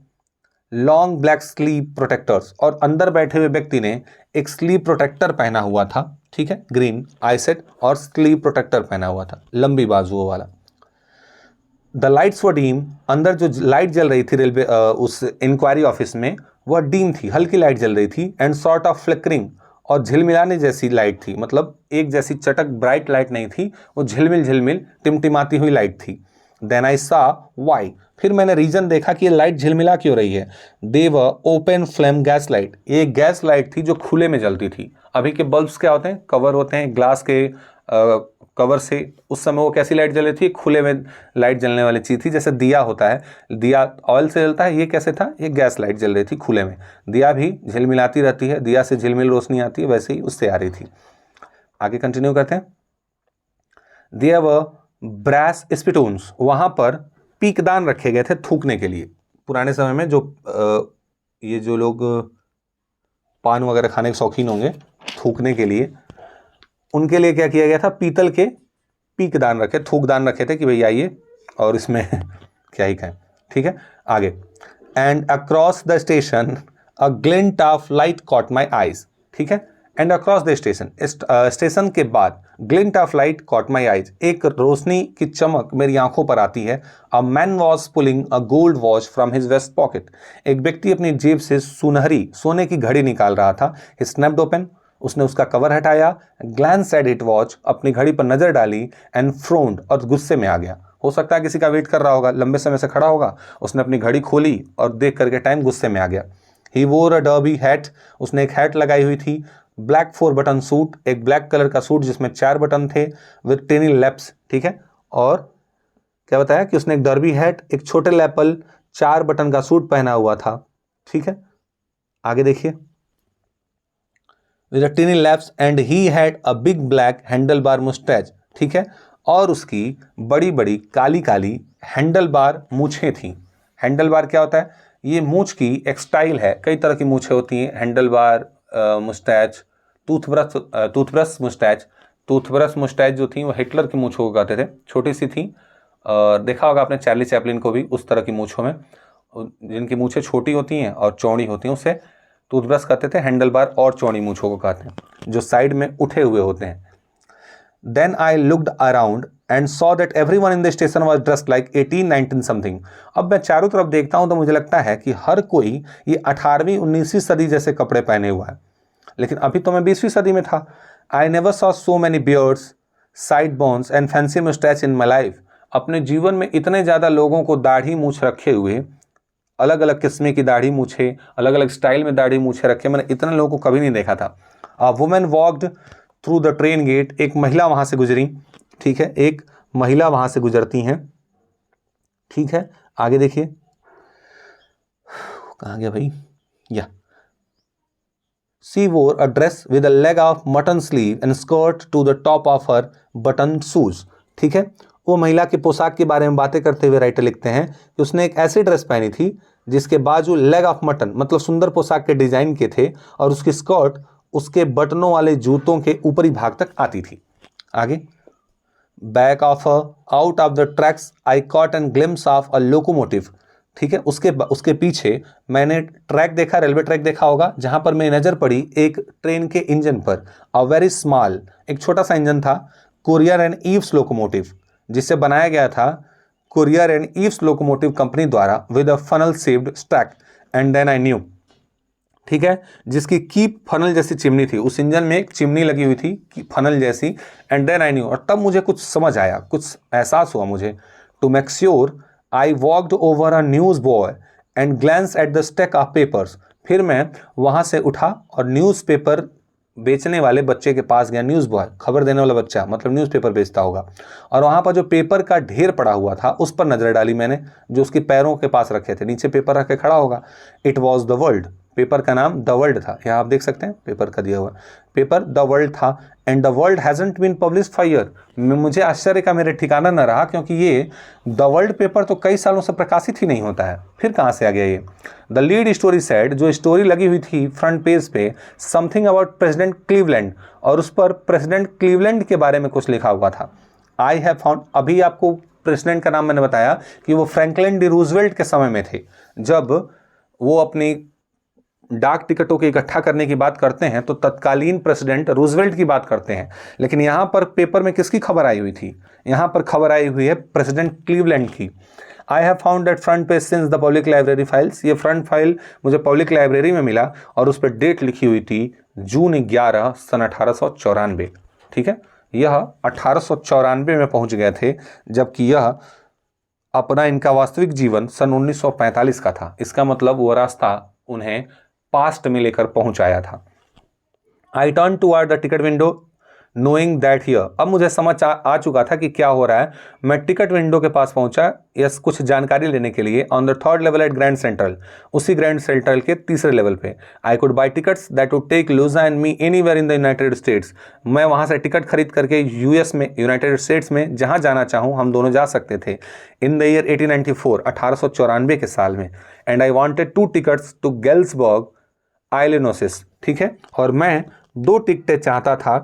long black sleeve protectors, और अंदर बैठे हुए व्यक्ति ने एक स्लीव प्रोटेक्टर पहना हुआ था, ठीक है, ग्रीन आई सेट, और स्लीव प्रोटेक्टर पहना हुआ था, लंबी बाजुओं वाला। द लाइट्स वर डीम, अंदर जो लाइट जल रही थी रेलवे उस इंक्वायरी ऑफिस में, वह डीम थी, हल्की लाइट जल रही थी। एंड सॉर्ट ऑफ फ्लिकरिंग, और झिलमिलाने जैसी लाइट थी, मतलब एक जैसी चटक ब्राइट लाइट नहीं थी, वो झिलमिल झिलमिल टिमटिमाती हुई लाइट थी। देन आई सा वाई, फिर मैंने रीजन देखा कि ये लाइट झिलमिला क्यों रही है। They were open flame gas light, ये गैस लाइट थी जो खुले में जलती थी। अभी के बल्ब्स क्या होते हैं, कवर होते हैं ग्लास के कवर से, उस समय वो कैसी लाइट जल रही थी, खुले में लाइट जलने वाली चीज़ थी, जैसे दिया होता है, दिया ऑयल से जलता है, ये कैसे था, ये गैस लाइट जल रही थी खुले में। दिया भी झिलमिलाती रहती है, दिया से झिलमिल रोशनी आती है, वैसे ही उससे आ रही थी। आगे कंटिन्यू करते हैं। देयर वर ब्रास स्पिटून्स, वहाँ पर पीकदान रखे गए थे थूकने के लिए। पुराने समय में जो ये जो लोग पान वगैरह खाने के शौकीन होंगे, थूकने के लिए उनके लिए क्या किया गया था, पीतल के पीक दान रखे, थूक दान रखे थे कि भाई आइए और इसमें क्या ही कहें। ठीक है, आगे। And across the station a glint of light caught my eyes. ठीक है, and across the station, station के बाद glint of light caught my eyes, एक रोशनी की चमक मेरी आंखों पर आती है। A man was pulling a gold watch from his vest pocket, एक व्यक्ति अपनी जेब से सुनहरी सोने की घड़ी निकाल रहा था। ही स्नैप्ड ओपन, उसने उसका कवर हटाया। ग्लैंस एट इट वॉच, अपनी घड़ी पर नजर डाली। एंड फ्रोन्ड, और गुस्से में आ गया। हो सकता है किसी का वेट कर रहा होगा, लंबे समय से खड़ा होगा, उसने अपनी घड़ी खोली और देख करके टाइम गुस्से में आ गया। ही वोर अ डर्बी हैट, उसने एक हैट लगाई हुई थी। ब्लैक 4 बटन सूट, एक ब्लैक कलर का सूट जिसमें 4 बटन थे, विद टेनी लैप्स। ठीक है, और क्या बताया कि उसने एक डर्बी हैट, एक छोटे लैपल 4 बटन का सूट पहना हुआ था। ठीक है, आगे देखिए। With teeny laps and he had a big black handlebar moustache. ठीक है, और उसकी बड़ी बड़ी काली काली हैंडल बार मूछें थी। हैंडल बार क्या होता है, ये मूछ की एक स्टाइल है, कई तरह की मूछें होती हैं, handle bar, moustache, toothbrush moustache. Toothbrush moustache जो थी वो हिटलर की मूछों को कहते थे, छोटी सी थी। और देखा होगा आपने चार्ली चैपलिन को भी उस तरह की मूछों में, जिनकी मूछें छोटी होती हैं और चौड़ी होती हैं, उससे टूथब्रश कहते थे। हैंडल बार और चौड़ी मूछों को कहते हैं, जो साइड में उठे हुए होते हैं। Then I looked around and saw that everyone in the station was dressed like 18-19 something. अब मैं चारों तरफ देखता हूं तो मुझे लगता है कि हर कोई ये 18वीं 19वीं सदी जैसे कपड़े पहने हुआ है, लेकिन अभी तो मैं 20वीं सदी में था। I never saw so many beards, side bones and fancy moustache in my life. अपने जीवन में इतने ज़्यादा लोगों को दाढ़ी मूछ रखे हुए, अलग अलग किस्म की दाढ़ी मूछे, अलग अलग स्टाइल में दाढ़ी मूछे रखे, मैंने इतने लोगों को कभी नहीं देखा था। A woman walked through the train gate, एक महिला वहां से गुजरी। ठीक है, एक महिला वहां से गुजरती हैं। ठीक है, आगे देखिए, कहाँ गया भाई, या she wore a dress with a leg of mutton sleeve and skirt to the top of her button shoes. ठीक है, वो महिला की पोशाक के बारे में बातें करते हुए राइटर लिखते हैं कि उसने एक ऐसी ड्रेस पहनी थी जिसके बाजू लेग ऑफ मटन, मतलब सुंदर पोशाक के डिजाइन के थे, और उसकी स्कर्ट उसके बटनों वाले जूतों के ऊपरी भाग तक आती थी। आगे, back of out of the tracks I caught an glimpse of a locomotive. ठीक है, उसके पीछे मैंने ट्रैक देखा, रेलवे ट्रैक देखा होगा, जहां पर मेरी नजर पड़ी एक ट्रेन के इंजन पर। अ वेरी स्मॉल, एक छोटा सा इंजन था, कुरियर एंड ईव्स लोकोमोटिव, जिसे बनाया गया था Currier and Ives locomotive company द्वारा, with a funnel shaped stack. And then I knew, ठीक है, जिसकी कीप फनल जैसी चिमनी थी, उस इंजन में एक चिमनी लगी हुई थी फनल जैसी। एंड देन आई न्यू, और तब मुझे कुछ समझ आया, कुछ एहसास हुआ मुझे। To make sure I walked over a news boy and glance at the stack of papers. फिर मैं वहां से उठा और न्यूज़पेपर बेचने वाले बच्चे के पास गया। न्यूज़ बॉय, खबर देने वाला बच्चा, मतलब न्यूज़पेपर बेचता होगा। और वहां पर जो पेपर का ढेर पड़ा हुआ था उस पर नजर डाली मैंने, जो उसके पैरों के पास रखे थे, नीचे पेपर रख के खड़ा होगा। It was the world, paper का नाम द वर्ल्ड था, यहाँ आप देख सकते हैं पेपर का दिया हुआ, पेपर द वर्ल्ड था। And the world hasn't been published for year. मुझे आश्चर्य का मेरे ठिकाना न रहा, क्योंकि ये द वर्ल्ड पेपर तो कई सालों से प्रकाशित ही नहीं होता है, फिर कहाँ से आ गया ये। द लीड स्टोरी सेड, जो स्टोरी लगी हुई थी फ्रंट पेज पे, समथिंग अबाउट प्रेसिडेंट क्लीवलैंड, और उस पर प्रेसिडेंट क्लीवलैंड के बारे में कुछ लिखा हुआ था। आई हैव फाउंड, अभी आपको प्रेसिडेंट का नाम मैंने बताया कि वो फ्रैंकलिन डी रूजवेल्ट के समय में थे, जब वो अपनी डाक टिकटों के इकट्ठा करने की बात करते हैं तो तत्कालीन प्रेसिडेंट रूजवेल्ट की बात करते हैं। लेकिन यहाँ पर पेपर में किसकी खबर आई हुई थी, यहाँ पर खबर आई हुई है प्रेसिडेंट क्लीवलैंड की। I have found that front page since the public library files, ये फ्रंट फाइल मुझे पब्लिक लाइब्रेरी में मिला और उस पर डेट लिखी हुई थी जून 11 सन 1894। ठीक है, यह 1894 में पहुंच गए थे, जबकि यह अपना इनका वास्तविक जीवन सन 1945 का था। इसका मतलब वो रास्ता उन्हें पास्ट में लेकर पहुंचाया था। I turn toward the ticket window knowing that here, अब मुझे समझ आ चुका था कि क्या हो रहा है। मैं टिकट विंडो के पास पहुंचा यस कुछ जानकारी लेने के लिए। On the third level at Grand Central, उसी ग्रैंड सेंट्रल के तीसरे लेवल पे। I could buy tickets that would take Louisa and me anywhere in the United States, मैं वहां से टिकट खरीद करके यूएस में, यूनाइटेड स्टेट्स में जहां जाना चाहूँ हम दोनों जा सकते थे। इन द ईयर 1894, 1894 के साल में। And I wanted 2 tickets to Galesburg Illinois, ठीक है, और मैं 2 टिकटें चाहता था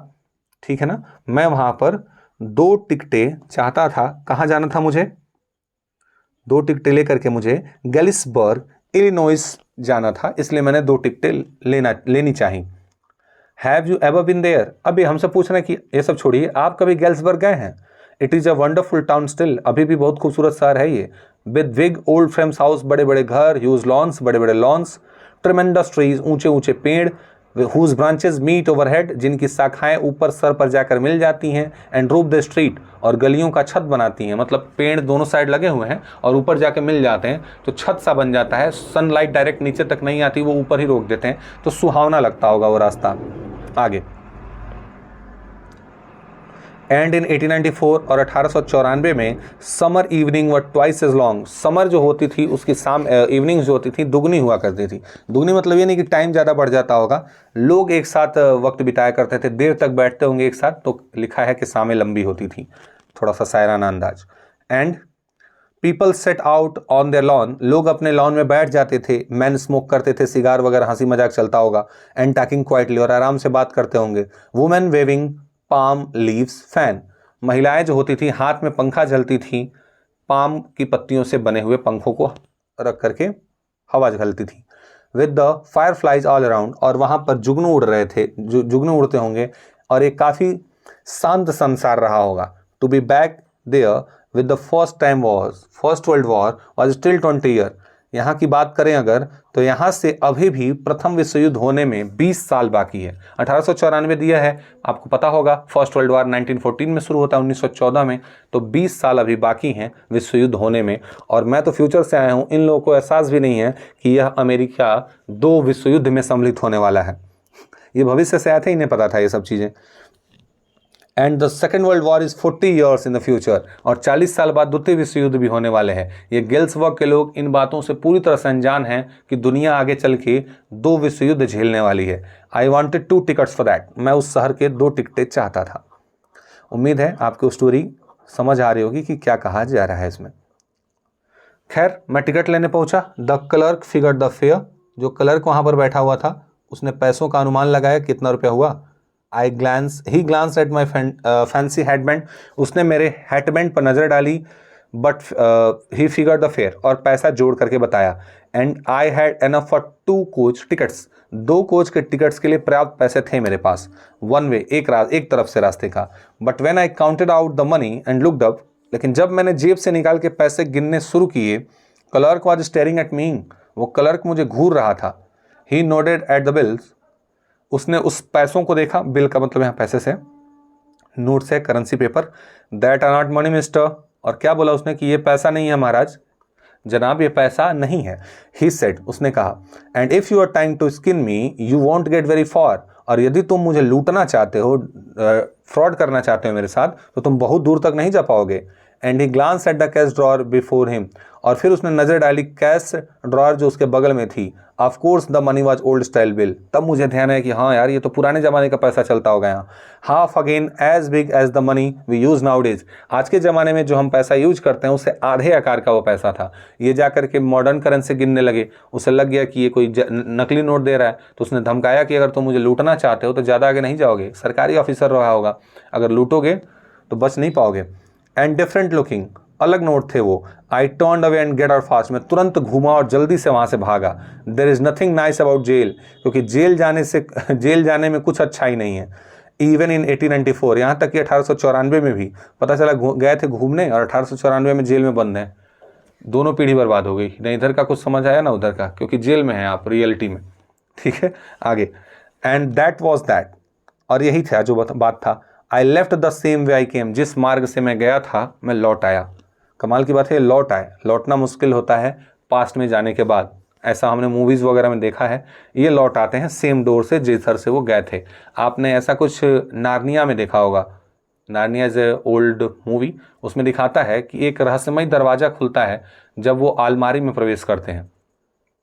ठीक है ना। मैं वहाँ पर 2 टिकटें चाहता था। कहाँ जाना था मुझे? 2 टिकटें लेकर के मुझे गैलिसबर्ग इलिनॉइस जाना था, इसलिए मैंने 2 टिकटें लेनी चाहिए। Have you ever been there? अभी हमसे पूछ रहे हैं कि ये सब छोड़िए, आप कभी गैलिसबर्ग गए हैं? It is a wonderful town still, अभी भी बहुत खूबसूरत शहर है ये। With big old frames house, बड़े बड़े घर, ह्यूज लॉन्स, बड़े बड़े लॉन्स, ट्रिमेंडस ट्रीज, ऊंचे ऊंचे पेड़, हुज ब्रांचेस मीट ओवरहेड, जिनकी शाखाएं ऊपर सर पर जाकर मिल जाती हैं, एंड रूफ द स्ट्रीट, और गलियों का छत बनाती हैं। मतलब पेड़ दोनों साइड लगे हुए हैं और ऊपर जाके मिल जाते हैं तो छत सा बन जाता है, सनलाइट डायरेक्ट नीचे तक नहीं आती, वो ऊपर ही रोक देते हैं, तो सुहावना लगता होगा वो रास्ता। आगे, एंड इन 1894 और 1894 में समर इवनिंग व ट्वाइस एज लॉन्ग, समर जो होती थी उसकी शाम इवनिंग्स जो होती थी दुगनी हुआ करती थी। दुगनी मतलब ये नहीं कि टाइम ज़्यादा बढ़ जाता होगा, लोग एक साथ वक्त बिताया करते थे, देर तक बैठते होंगे एक साथ, तो लिखा है कि शामें लंबी होती थी, थोड़ा सा शायराना अंदाज। And people set out on their lawn, लोग अपने लॉन में बैठ जाते थे, मैन स्मोक करते थे, सिगार वगैरह, हंसी मजाक चलता होगा, एंड टॉकिंग क्वाइटली, और आराम से बात करते होंगे। Women waving palm leaves fan, महिलाएं जो होती थी हाथ में पंखा झलती थी, पाम की पत्तियों से बने हुए पंखों को रख करके हवा झलती थी। With the fire flies all around, और वहाँ पर जुगनू उड़ रहे थे, जुगनू उड़ते होंगे, और एक काफ़ी शांत संसार रहा होगा। To be back there with the first time was, first world war was still 20 year, यहाँ की बात करें अगर तो यहाँ से अभी भी प्रथम विश्व युद्ध होने में 20 साल बाकी है। 1894 दिया है, आपको पता होगा फर्स्ट वर्ल्ड वॉर 1914 में शुरू होता है 1914 में, तो 20 साल अभी बाकी हैं विश्व युद्ध होने में। और मैं तो फ्यूचर से आया हूँ, इन लोगों को एहसास भी नहीं है कि यह अमेरिका 2 विश्व युद्ध में सम्मिलित होने वाला है। ये भविष्य से आए थे, इन्हें पता था ये सब चीज़ें। And the second world war is 40 years in the future, और 40 साल बाद द्वितीय विश्व युद्ध भी होने वाले हैं। ये गेल्सबर्ग के लोग इन बातों से पूरी तरह से अनजान हैं कि दुनिया आगे चल के 2 विश्व युद्ध झेलने वाली है। आई वॉन्टेड 2 टिकट्स फॉर दैट, मैं उस शहर के 2 टिकटें चाहता था। उम्मीद है आपको स्टोरी समझ आ रही होगी कि क्या कहा जा रहा है इसमें। खैर, मैं टिकट लेने पहुंचा। The clerk figured the fair, जो क्लर्क वहाँ पर बैठा हुआ था उसने पैसों का अनुमान लगाया कितना रुपया हुआ। He glance at my fancy headband, उसने मेरे हेडबैंड पर नज़र डाली। But he figure the fare, और पैसा जोड़ करके बताया। And I had enough for 2 coach tickets, 2 coach के टिकट्स के लिए पर्याप्त पैसे थे मेरे पास। 1 वे, एक तरफ से रास्ते का। But when I counted out the money and looked up, लेकिन जब मैंने जेब से निकाल के पैसे गिनने शुरू किए, clerk was staring at me, वो क्लर्क मुझे घूर रहा था। ही नोडेड एट द बिल्स, उसने उस पैसों को देखा, बिल का मतलब यहाँ पैसे से, नोट से, currency paper. That are not money mister, और क्या बोला उसने कि ये पैसा नहीं है महाराज, जनाब ये पैसा नहीं है। ही सेड, उसने कहा, and if you are trying to skin me you won't get very far, और यदि तुम मुझे लूटना चाहते हो, फ्रॉड करना चाहते हो मेरे साथ, तो तुम बहुत दूर तक नहीं जा पाओगे। And he glance at the cash drawer before him, और फिर उसने नज़र डाली कैश ड्रॉर जो उसके बगल में थी। Of course the money was old style bill, तब मुझे ध्यान है कि हाँ यार ये तो पुराने ज़माने का पैसा चलता होगा यहाँ। Half again as big as the money we use nowadays, आज के ज़माने में जो हम पैसा यूज करते हैं उससे आधे आकार का वो पैसा था। ये जा करके मॉडर्न करेंसी गिनने लगे, उसे लग गया कि ये कोई नकली नोट दे रहा है, तो उसने धमकाया कि अगर तुम मुझे लूटना चाहते हो तो ज़्यादा आगे नहीं जाओगे, सरकारी ऑफिसर रहा होगा, अगर लूटोगे तो बच नहीं पाओगे। एंड डिफरेंट लुकिंग, अलग नोट थे वो। I turn away and get out fast, मैं तुरंत घूमा और जल्दी से वहाँ से भागा। There is nothing nice about jail, क्योंकि जेल जाने में कुछ अच्छा ही नहीं है। इवन इन 1894, यहाँ तक कि 1894 में भी पता चला गए थे घूमने और 1894 में जेल में बंद हैं। दोनों पीढ़ी बर्बाद हो गई, ना इधर का कुछ समझ आया ना उधर का, क्योंकि जेल में हैं आप रियलिटी में। ठीक है, आगे। एंड दैट वॉज दैट, और यही था जो बात था। I left the same way I came, जिस मार्ग से मैं गया था मैं लौट आया। कमाल की बात है, लौट आए। लौटना मुश्किल होता है पास्ट में जाने के बाद, ऐसा हमने मूवीज़ वगैरह में देखा है। ये लौट आते हैं सेम डोर से जिधर से वो गए थे। आपने ऐसा कुछ नार्निया में देखा होगा, Narnia is a old movie, उसमें दिखाता है कि एक रहस्यमय दरवाज़ा खुलता है जब वो अलमारी में प्रवेश करते हैं।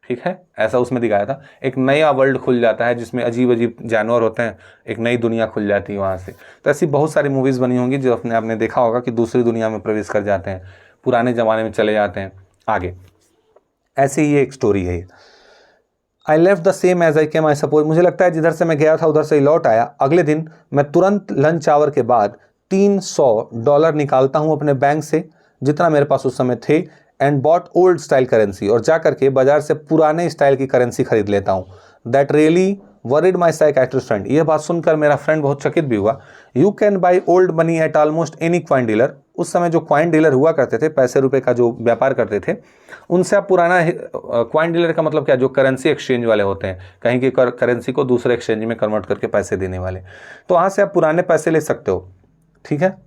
ठीक है, ऐसा उसमें दिखाया था। एक नया वर्ल्ड खुल जाता है जिसमें अजीब अजीब जानवर होते हैं, एक नई दुनिया खुल जाती है वहाँ से। तो ऐसी बहुत सारी मूवीज़ बनी होंगी जो आपने देखा होगा कि दूसरी दुनिया में प्रवेश कर जाते हैं, पुराने ज़माने में चले जाते हैं। आगे ऐसे ही एक स्टोरी है। I left the same as I came, I suppose, मुझे लगता है जिधर से मैं गया था उधर से ही लौट आया। अगले दिन मैं तुरंत लंच आवर के बाद $300 निकालता हूँ अपने बैंक से, जितना मेरे पास उस समय थे, and bought old style currency, और जा करके बाजार से पुराने स्टाइल की करेंसी खरीद लेता हूँ। That really worried my psychiatrist friend. यह बात सुनकर मेरा फ्रेंड बहुत चकित भी हुआ। You can buy old money at almost any coin dealer. उस समय जो क्वाइन डीलर हुआ करते थे, पैसे रुपए का जो व्यापार करते थे, उनसे आप पुराना, क्वाइन डीलर का मतलब क्या, जो करेंसी एक्सचेंज वाले होते हैं, कहीं की करेंसी को दूसरे एक्सचेंज में कन्वर्ट करके पैसे देने वाले, तो वहाँ से आप पुराने पैसे ले सकते हो। ठीक है,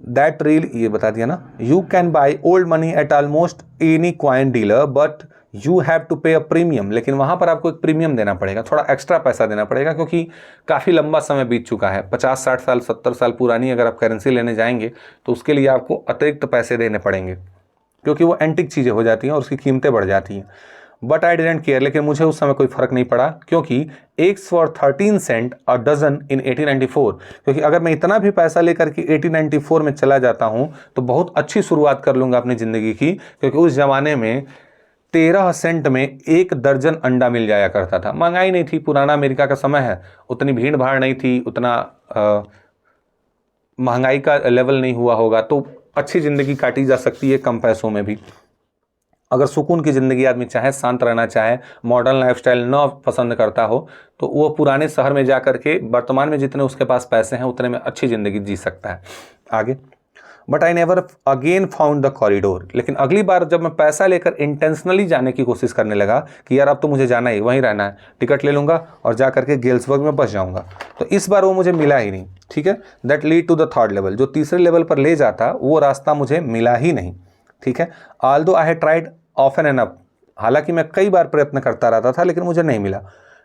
दैट रील, ये बता दिया ना। You can buy old money at almost any coin dealer but you have to pay a premium. लेकिन वहाँ पर आपको एक प्रीमियम देना पड़ेगा, थोड़ा एक्स्ट्रा पैसा देना पड़ेगा, क्योंकि काफ़ी लंबा समय बीत चुका है। 50, 60 साल, 70 साल पुरानी अगर आप करेंसी लेने जाएंगे तो उसके लिए आपको अतिरिक्त पैसे देने पड़ेंगे, क्योंकि वो एंटिक चीज़ें हो जाती हैं और उसकी कीमतें बढ़ जाती हैं। बट आई डिडंट केयर, लेकिन मुझे उस समय कोई फ़र्क नहीं पड़ा, क्योंकि eggs for 13 cent a dozen in 1894। क्योंकि अगर मैं इतना भी पैसा लेकर के 1894 में चला जाता हूँ तो बहुत अच्छी शुरुआत कर लूँगा अपनी ज़िंदगी की, क्योंकि उस ज़माने में 13 सेंट में 1 दर्जन अंडा मिल जाया करता था। महंगाई नहीं थी, पुराना अमेरिका का समय है, उतनी भीड़ भाड़ नहीं थी, उतना महंगाई का लेवल नहीं हुआ होगा, तो अच्छी ज़िंदगी काटी जा सकती है कम पैसों में भी। अगर सुकून की ज़िंदगी आदमी चाहे, शांत रहना चाहे, मॉडर्न लाइफस्टाइल न पसंद करता हो, तो वो पुराने शहर में जा कर के वर्तमान में जितने उसके पास पैसे हैं उतने में अच्छी ज़िंदगी जी सकता है। आगे, but I never again found the corridor. लेकिन अगली बार जब मैं पैसा लेकर इंटेंशनली जाने की कोशिश करने लगा कि यार अब तो मुझे जाना ही, वहीं रहना है, टिकट ले लूँगा और जा करके गेल्सबर्ग में बस जाऊँगा, तो इस बार वो मुझे मिला ही नहीं। ठीक है, that lead to the third level, जो तीसरे लेवल पर ले जाता वो रास्ता मुझे मिला ही नहीं। ठीक है, although I had tried often and up, हालांकि मैं कई बार प्रयत्न करता रहता था लेकिन मुझे नहीं मिला।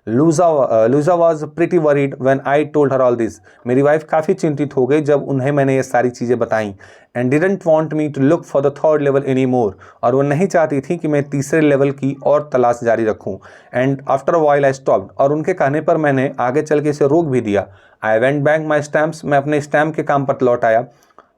Louisa was pretty worried when I told her all this. मेरी वाइफ काफ़ी चिंतित हो गई जब उन्हें मैंने ये सारी चीज़ें बताई। And didn't want me to look for the third level any more, और वो नहीं चाहती थी कि मैं तीसरे लेवल की और तलाश जारी रखूं। And after a while I stopped, और उनके कहने पर मैंने आगे चल के इसे रोक भी दिया। I went back my stamps, मैं अपने स्टैम्प के काम पर लौट आया।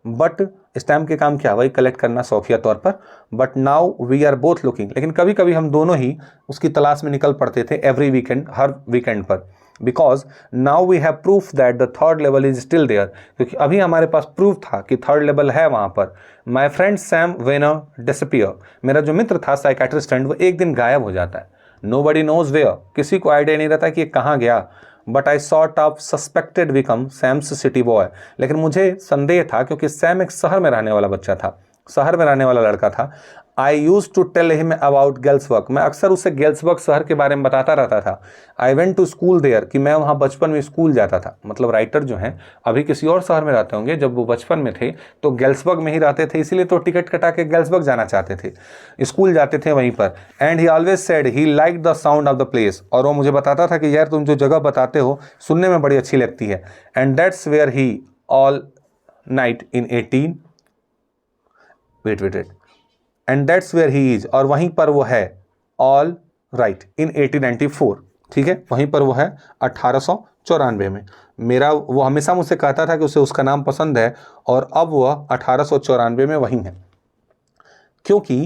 बट स्टैम्प के काम क्या, वही कलेक्ट करना शौकिया तौर पर। But now we are both looking, लेकिन कभी कभी हम दोनों ही उसकी तलाश में निकल पड़ते थे, एवरी वीकेंड, हर वीकेंड पर। Because now we have proof that the third level is still there, क्योंकि अभी हमारे पास प्रूफ था कि थर्ड लेवल है वहाँ पर। My friend Sam Vanern disappear, मेरा जो मित्र था साइकियाट्रिस्ट फ्रेंड, वो एक दिन गायब हो जाता है। नोबडी नोज वेयर, किसी को आइडिया नहीं रहता कि ये कहाँ गया। But I sort of suspected become Sam's city boy, लेकिन मुझे संदेह था क्योंकि सैम एक शहर में रहने वाला बच्चा था, शहर में रहने वाला लड़का था। I used to tell him about Galesburg, मैं अक्सर उसे गेल्सबर्ग शहर के बारे में बताता रहता था। I went to school there, कि मैं वहाँ बचपन में स्कूल जाता था। मतलब राइटर जो हैं अभी किसी और शहर में रहते होंगे, जब वो बचपन में थे तो गेल्सबर्ग में ही रहते थे, इसीलिए तो टिकट कटा के गेल्सबर्ग जाना चाहते थे, स्कूल जाते थे वहीं पर। And he always said he like the sound of the place, और वो मुझे बताता था कि यार तुम जो जगह बताते हो सुनने में बड़ी अच्छी लगती है। And that's where he all night in 18 wait and that's where he is, और वहीं पर वो है ऑल राइट इन 1894। ठीक है, वहीं पर वो है 1894 में। मेरा वो हमेशा मुझसे कहता था कि उसे उसका नाम पसंद है, और अब वह 1894 में वहीं है। क्योंकि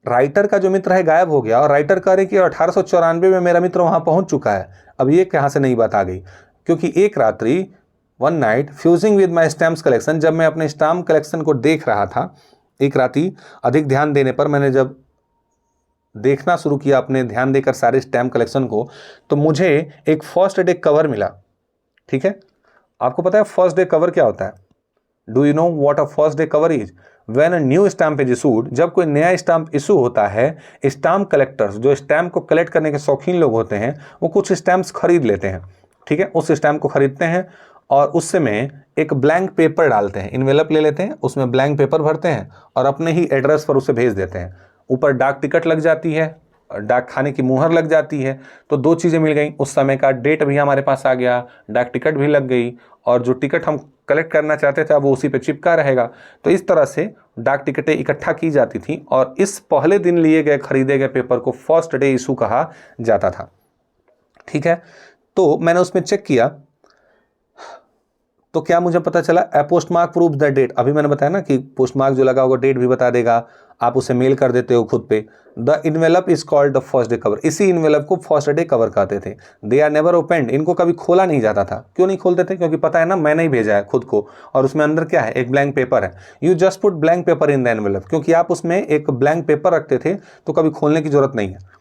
राइटर का जो मित्र है गायब हो गया, और राइटर कह रहे कि 1894 में मेरा मित्र वहाँ पहुँच चुका है। अब ये कहाँ से नई बात आ गई, क्योंकि एक रात्रि, one night, fusing with my stamps collection, जब मैं अपने स्टाम्प कलेक्शन को देख रहा था, एक राति अधिक ध्यान देने पर मैंने जब देखना शुरू किया अपने ध्यान देकर सारे स्टैम्प कलेक्शन को, तो मुझे एक फर्स्ट डे कवर मिला। ठीक है, आपको पता है फर्स्ट डे कवर क्या होता है? Do you know what a first day cover is? When a new stamp is issued, जब कोई नया स्टैम्प इशू होता है, स्टैम्प कलेक्टर्स, जो स्टैम्प को कलेक्ट करने के शौकीन लोग होते हैं, वो कुछ स्टैम्प्स खरीद लेते हैं। ठीक है, उस स्टैम्प को खरीदते हैं और उससे में एक ब्लैंक पेपर डालते हैं, इन्वेलप ले लेते हैं, उसमें ब्लैंक पेपर भरते हैं और अपने ही एड्रेस पर उसे भेज देते हैं। ऊपर डाक टिकट लग जाती है, डाक खाने की मुहर लग जाती है। तो दो चीज़ें मिल गई, उस समय का डेट भी हमारे पास आ गया, डाक टिकट भी लग गई, और जो टिकट हम कलेक्ट करना चाहते थे वो उसी पे चिपका रहेगा। तो इस तरह से डाक टिकटें इकट्ठा की जाती थी, और इस पहले दिन लिए गए खरीदे गए पेपर को फर्स्ट डे इशू कहा जाता था। ठीक है, तो मैंने उसमें चेक किया तो क्या मुझे पता चला, a postmark prove the date, अभी मैंने बताया ना कि पोस्ट मार्क जो लगा होगा डेट भी बता देगा, आप उसे मेल कर देते हो खुद पे। The envelope is called the first day cover, इसी इन्वेलप को फर्स्ट डे कवर कहते थे। दे आर नेवर ओपेंड, इनको कभी खोला नहीं जाता था। क्यों नहीं खोलते थे? क्योंकि पता है ना मैंने ही भेजा है खुद को, और उसमें अंदर क्या है, एक ब्लैंक पेपर है। You just put blank paper in the envelope, क्योंकि आप उसमें एक ब्लैंक पेपर रखते थे तो कभी खोलने की जरूरत नहीं है।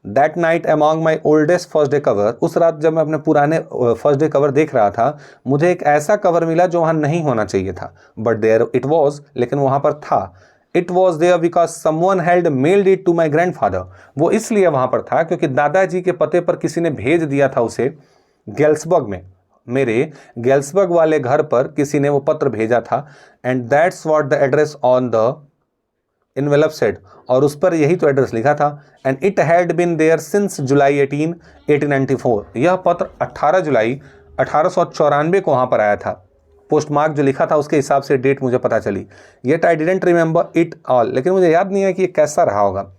That night among my oldest first day cover, उस रात जब मैं अपने पुराने फर्स्ट डे कवर देख रहा था, मुझे एक ऐसा कवर मिला जो वहाँ नहीं होना चाहिए था। बट देयर इट वॉज, लेकिन वहाँ पर था। It was there because someone had mailed it to my grandfather, वो इसलिए वहाँ पर था क्योंकि दादाजी के पते पर किसी ने भेज दिया था उसे। गेल्सबर्ग में, मेरे गेल्सबर्ग वाले घर पर किसी ने वो पत्र भेजा था। And that's what the address on the envelope said, और उस पर यही तो एड्रेस लिखा था। And it had been there since July 1894, यह पत्र 18 जुलाई 1894 को वहाँ पर आया था। पोस्ट मार्क जो लिखा था उसके हिसाब से डेट मुझे पता चली। Yet I didn't remember it all, लेकिन मुझे याद नहीं है कि ये कैसा रहा होगा।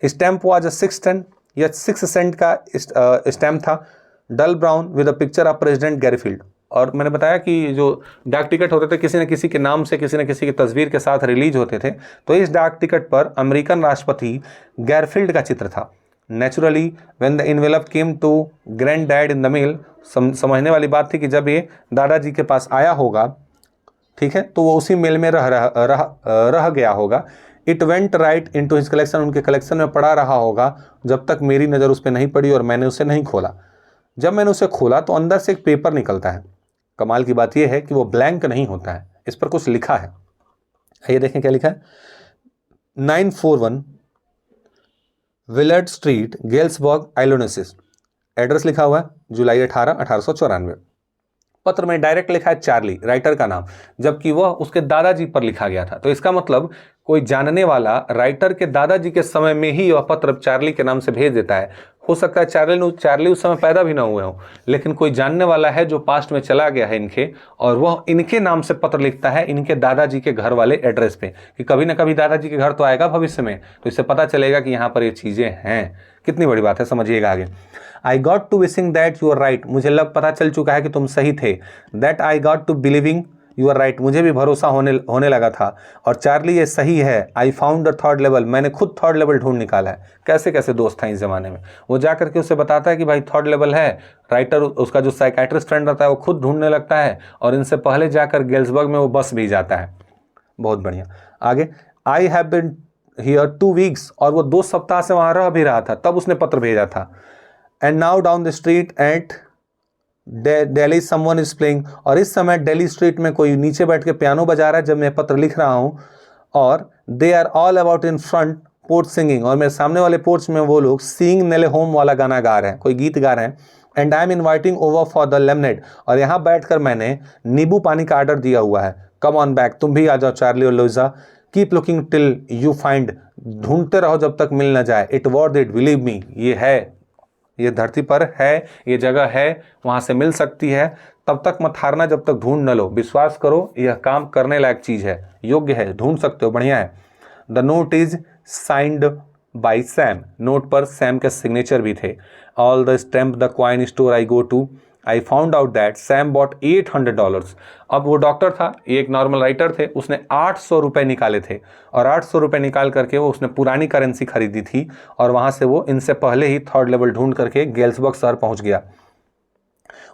स्टैम्प वाज अ 6 सेंट, यह 6 सेंट का स्टैम्प था, dull brown with a picture of President Garfield. और मैंने बताया कि जो डाक टिकट होते थे किसी न किसी के नाम से, किसी न किसी की तस्वीर के साथ रिलीज होते थे, तो इस डाक टिकट पर अमेरिकन राष्ट्रपति गैरफील्ड का चित्र था। Naturally when the envelope came to grand dad in the mail, समझने वाली बात थी कि जब ये दादाजी के पास आया होगा, ठीक है, तो वो उसी मेल में रह गया होगा। It went right into his collection, उनके कलेक्शन में पड़ा रहा होगा जब तक मेरी नज़र उस पर नहीं पड़ी और मैंने उसे नहीं खोला। जब मैंने उसे खोला तो अंदर से एक पेपर निकलता है। कमाल की बात यह है कि वो ब्लैंक नहीं होता है, इस पर कुछ लिखा है। आइए देखें क्या लिखा है। 941 Willard street, Galesburg, Illinois. Address लिखा हुआ है जुलाई 18, 1894। पत्र में डायरेक्ट लिखा है चार्ली, राइटर का नाम, जबकि वह उसके दादाजी पर लिखा गया था। तो इसका मतलब कोई जानने वाला राइटर के दादाजी के समय में ही वह पत्र चार्ली के नाम से भेज देता है। हो सकता है चार्ली उस समय पैदा भी ना हुए हों, लेकिन कोई जानने वाला है जो पास्ट में चला गया है इनके, और वह इनके नाम से पत्र लिखता है इनके दादाजी के घर वाले एड्रेस पे, कि कभी ना कभी दादाजी के घर तो आएगा भविष्य में, तो इससे पता चलेगा कि यहाँ पर ये चीज़ें हैं। कितनी बड़ी बात है, समझिएगा आगे। I got to wishing that you are right, मुझे पता चल चुका है कि तुम सही थे। That I got to believing you are right, मुझे भी भरोसा होने लगा था। और चार्ली ये सही है। I found the third level, मैंने खुद थर्ड लेवल ढूंढ निकाला है। कैसे कैसे दोस्त हैं इस जमाने में। वो जा करके उससे बताता है कि भाई थर्ड लेवल है। राइटर, उसका जो साइकाइट्रिस्ट फ्रेंड रहता है वो खुद ढूंढने लगता है, और इनसे पहले जाकर गेल्सबर्ग में वो बस भी जाता है। बहुत बढ़िया। आगे, I have been here 2 weeks, और वो 2 सप्ताह से वहाँ रह भी रहा था, तब उसने पत्र भेजा था। And now down the street at Delhi someone is playing, और इस समय दिल्ली स्ट्रीट में कोई नीचे बैठ के पियानो बजा रहा है जब मैं पत्र लिख रहा हूँ। और they are all about in front porch singing, और मेरे सामने वाले पोर्च में वो लोग सिंग नेले होम वाला गाना गा रहे हैं, कोई गीत गा रहे हैं। And I am inviting over for the lemonade, और यहाँ बैठकर मैंने नींबू पानी का ऑर्डर दिया हुआ है। कम ऑन बैक, तुम भी आ जाओ चार्ली और Luisa. Keep looking till you find, ढूंढते रहो जब तक मिल ना जाए। It worth it, believe me, ये है, ये धरती पर है, ये जगह है, वहाँ से मिल सकती है। तब तक मत हारना जब तक ढूंढ न लो। विश्वास करो, यह काम करने लायक चीज़ है, योग्य है, ढूंढ सकते हो, बढ़िया है। The note is signed by Sam, note पर सैम के सिग्नेचर भी थे। All the stamp the coin store I go to, I found out that Sam bought $800। अब वो डॉक्टर था, ये एक नॉर्मल राइटर थे, उसने 800 रुपये निकाले थे, और 800 रुपये निकाल करके वो उसने पुरानी करेंसी खरीदी थी, और वहाँ से वो इनसे पहले ही थर्ड लेवल ढूंढ करके गेल्सबर्ग शहर पहुँच गया।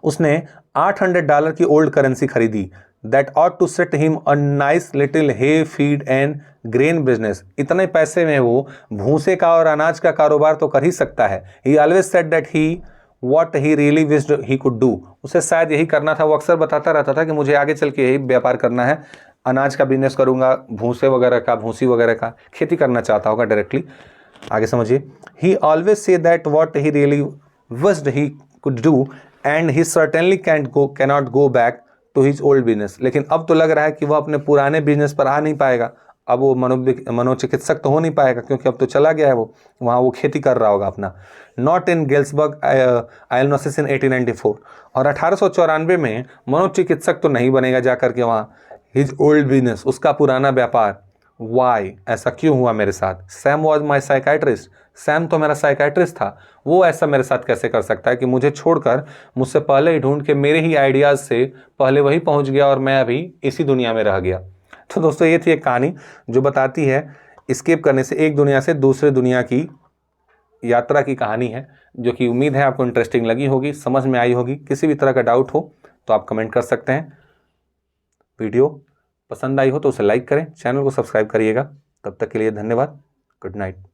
उसने $800 की ओल्ड करेंसी खरीदी। That ought to set him a nice little hay feed and grain business, इतने पैसे में वो भूसे का और अनाज का कारोबार तो कर ही सकता है। ही always said that he What he really wished he could do, उसे शायद यही करना था। वो अक्सर बताता रहता था कि मुझे आगे चल के यही व्यापार करना है, अनाज का बिजनेस करूंगा, भूसे वगैरह का, भूसी वगैरह का, खेती करना चाहता होगा डायरेक्टली। आगे समझिए। He always say that what he really wished he could do and he certainly cannot go back to his old business, लेकिन अब तो लग रहा है कि वह अपने पुराने बिजनेस पर आ नहीं पाएगा। अब वो मनोचिकित्सक तो हो नहीं पाएगा, क्योंकि अब तो चला गया है वो, वहाँ वो खेती कर रहा होगा अपना। नॉट इन गेल्सबर्ग इलिनॉइस इन 1894, और 1894 में मनोचिकित्सक तो नहीं बनेगा जा करके वहाँ। हिज ओल्ड बिजनेस, उसका पुराना व्यापार, वाई, ऐसा क्यों हुआ मेरे साथ। Sam was my psychiatrist, Sam तो मेरा साइकाइट्रिस्ट था, वो ऐसा मेरे साथ कैसे कर सकता है कि मुझे छोड़कर मुझसे पहले ही ढूंढ के मेरे ही आइडियाज़ से पहले वही पहुंच गया और मैं अभी इसी दुनिया में रह गया। तो दोस्तों ये थी एक कहानी जो बताती है एस्केप करने से एक दुनिया से दूसरे दुनिया की यात्रा की कहानी है, जो कि उम्मीद है आपको इंटरेस्टिंग लगी होगी, समझ में आई होगी। किसी भी तरह का डाउट हो तो आप कमेंट कर सकते हैं। वीडियो पसंद आई हो तो उसे लाइक करें, चैनल को सब्सक्राइब करिएगा। तब तक के लिए धन्यवाद। Good night.